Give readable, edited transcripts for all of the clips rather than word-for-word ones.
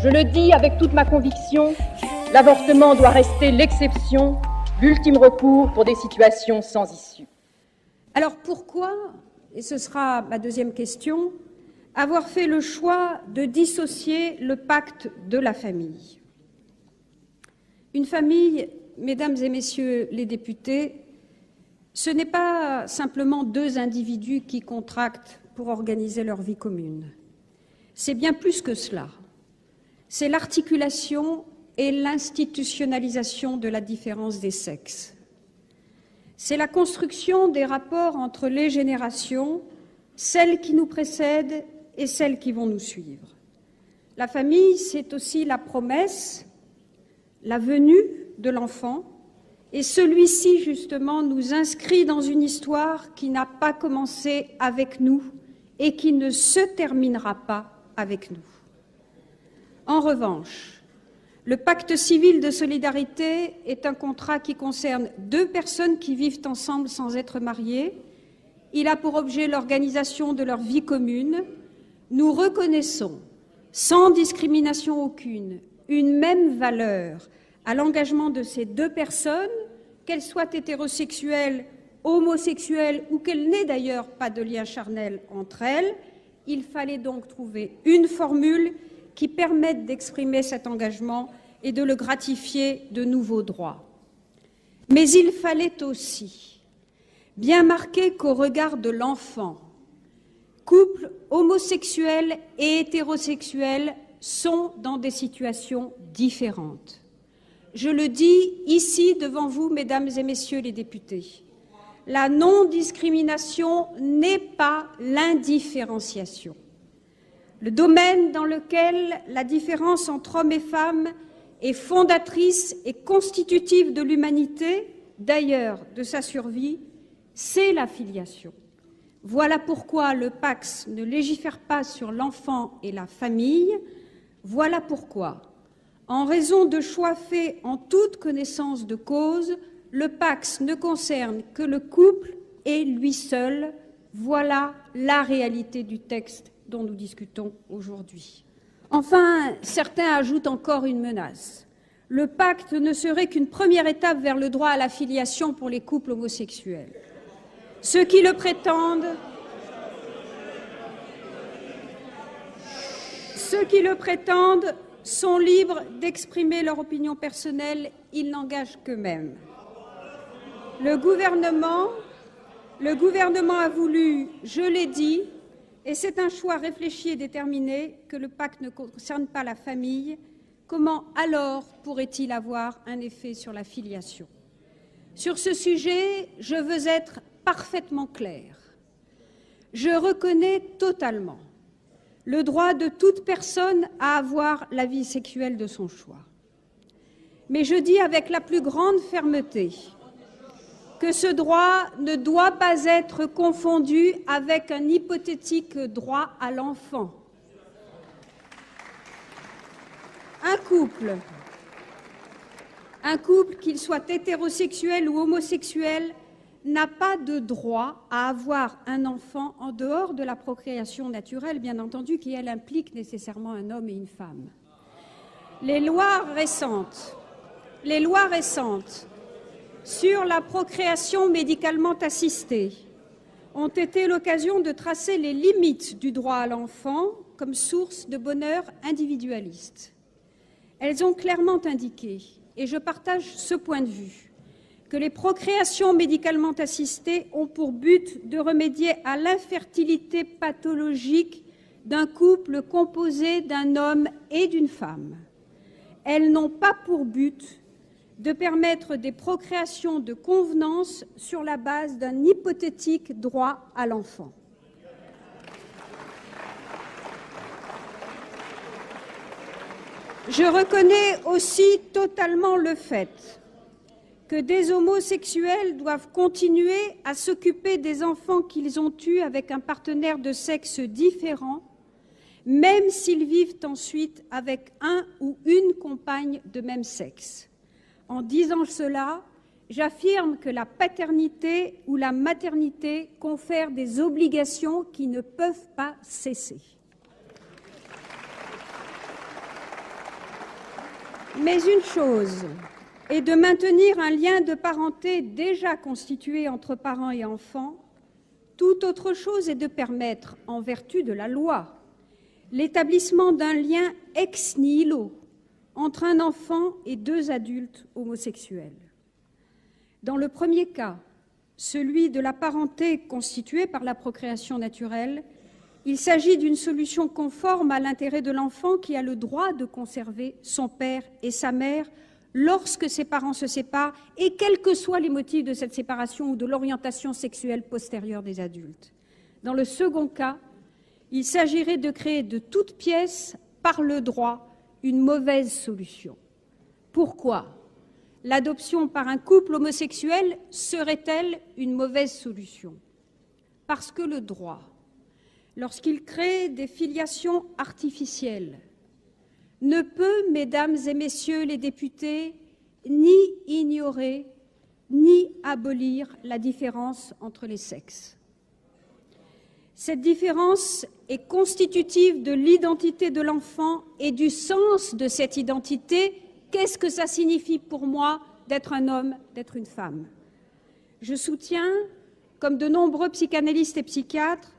Je le dis avec toute ma conviction, l'avortement doit rester l'exception, l'ultime recours pour des situations sans issue. Alors pourquoi, et ce sera ma deuxième question, avoir fait le choix de dissocier le pacte de la famille? Une famille, mesdames et messieurs les députés, ce n'est pas simplement deux individus qui contractent pour organiser leur vie commune. C'est bien plus que cela. C'est l'articulation et l'institutionnalisation de la différence des sexes. C'est la construction des rapports entre les générations, celles qui nous précèdent et celles qui vont nous suivre. La famille, c'est aussi la promesse, la venue de l'enfant, et celui-ci, justement, nous inscrit dans une histoire qui n'a pas commencé avec nous et qui ne se terminera pas avec nous. En revanche, le pacte civil de solidarité est un contrat qui concerne deux personnes qui vivent ensemble sans être mariées. Il a pour objet l'organisation de leur vie commune. Nous reconnaissons, sans discrimination aucune, une même valeur à l'engagement de ces deux personnes, qu'elles soient hétérosexuelles, homosexuelles ou qu'elles n'aient d'ailleurs pas de lien charnel entre elles. Il fallait donc trouver une formule qui permettent d'exprimer cet engagement et de le gratifier de nouveaux droits. Mais il fallait aussi bien marquer qu'au regard de l'enfant, couples homosexuels et hétérosexuels sont dans des situations différentes. Je le dis ici devant vous, mesdames et messieurs les députés, la non-discrimination n'est pas l'indifférenciation. Le domaine dans lequel la différence entre hommes et femmes est fondatrice et constitutive de l'humanité, d'ailleurs de sa survie, c'est la filiation. Voilà pourquoi le PACS ne légifère pas sur l'enfant et la famille. Voilà pourquoi, en raison de choix faits en toute connaissance de cause, le PACS ne concerne que le couple et lui seul. Voilà la réalité du texte dont nous discutons aujourd'hui. Enfin, certains ajoutent encore une menace. Le pacte ne serait qu'une première étape vers le droit à la filiation pour les couples homosexuels. Ceux qui le prétendent sont libres d'exprimer leur opinion personnelle, ils n'engagent qu'eux-mêmes. Le gouvernement a voulu, je l'ai dit, et c'est un choix réfléchi et déterminé, que le pacte ne concerne pas la famille. Comment alors pourrait-il avoir un effet sur la filiation? Sur ce sujet, je veux être parfaitement claire. Je reconnais totalement le droit de toute personne à avoir la vie sexuelle de son choix. Mais je dis avec la plus grande fermeté que ce droit ne doit pas être confondu avec un hypothétique droit à l'enfant. Un couple, qu'il soit hétérosexuel ou homosexuel, n'a pas de droit à avoir un enfant en dehors de la procréation naturelle, bien entendu, qui, elle, implique nécessairement un homme et une femme. Les lois récentes sur la procréation médicalement assistée ont été l'occasion de tracer les limites du droit à l'enfant comme source de bonheur individualiste. Elles ont clairement indiqué, et je partage ce point de vue, que les procréations médicalement assistées ont pour but de remédier à l'infertilité pathologique d'un couple composé d'un homme et d'une femme. Elles n'ont pas pour but de permettre des procréations de convenance sur la base d'un hypothétique droit à l'enfant. Je reconnais aussi totalement le fait que des homosexuels doivent continuer à s'occuper des enfants qu'ils ont eus avec un partenaire de sexe différent, même s'ils vivent ensuite avec un ou une compagne de même sexe. En disant cela, j'affirme que la paternité ou la maternité confèrent des obligations qui ne peuvent pas cesser. Mais une chose est de maintenir un lien de parenté déjà constitué entre parents et enfants. Toute autre chose est de permettre, en vertu de la loi, l'établissement d'un lien ex nihilo entre un enfant et deux adultes homosexuels. Dans le premier cas, celui de la parenté constituée par la procréation naturelle, il s'agit d'une solution conforme à l'intérêt de l'enfant qui a le droit de conserver son père et sa mère lorsque ses parents se séparent et quels que soient les motifs de cette séparation ou de l'orientation sexuelle postérieure des adultes. Dans le second cas, il s'agirait de créer de toutes pièces, par le droit, une mauvaise solution. Pourquoi l'adoption par un couple homosexuel serait-elle une mauvaise solution? Parce que le droit, lorsqu'il crée des filiations artificielles, ne peut, mesdames et messieurs les députés, ni ignorer, ni abolir la différence entre les sexes. Cette différence est constitutive de l'identité de l'enfant et du sens de cette identité. Qu'est-ce que ça signifie pour moi d'être un homme, d'être une femme? Je soutiens, comme de nombreux psychanalystes et psychiatres,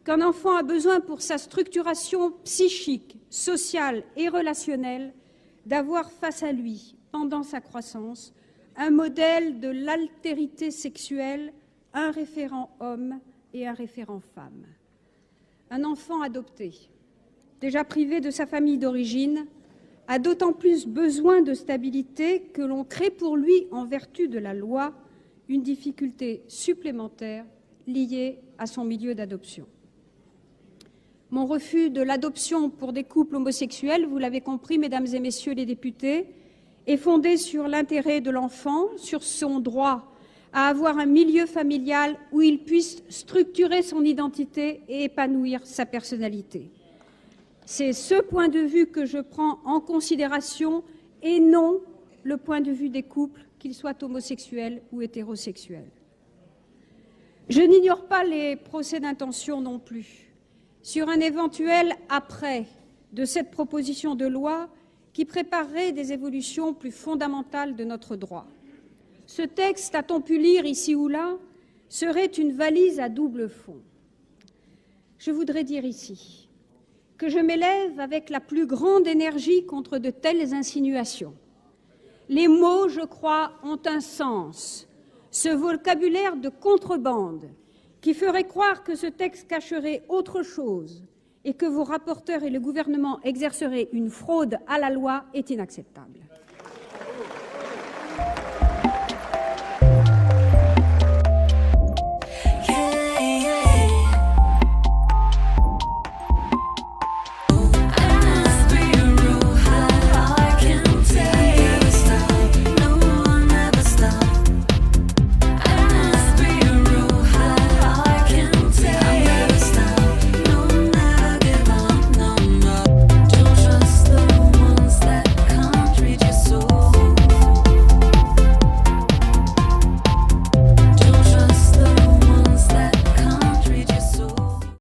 qu'un enfant a besoin pour sa structuration psychique, sociale et relationnelle d'avoir face à lui, pendant sa croissance, un modèle de l'altérité sexuelle, un référent homme et un référent femme. Un enfant adopté, déjà privé de sa famille d'origine, a d'autant plus besoin de stabilité que l'on crée pour lui, en vertu de la loi, une difficulté supplémentaire liée à son milieu d'adoption. Mon refus de l'adoption pour des couples homosexuels, vous l'avez compris, mesdames et messieurs les députés, est fondé sur l'intérêt de l'enfant, sur son droit à avoir un milieu familial où il puisse structurer son identité et épanouir sa personnalité. C'est ce point de vue que je prends en considération et non le point de vue des couples, qu'ils soient homosexuels ou hétérosexuels. Je n'ignore pas les procès d'intention non plus sur un éventuel après de cette proposition de loi qui préparerait des évolutions plus fondamentales de notre droit. Ce texte, a-t-on pu lire ici ou là, serait une valise à double fond. Je voudrais dire ici que je m'élève avec la plus grande énergie contre de telles insinuations. Les mots, je crois, ont un sens. Ce vocabulaire de contrebande qui ferait croire que ce texte cacherait autre chose et que vos rapporteurs et le gouvernement exerceraient une fraude à la loi est inacceptable.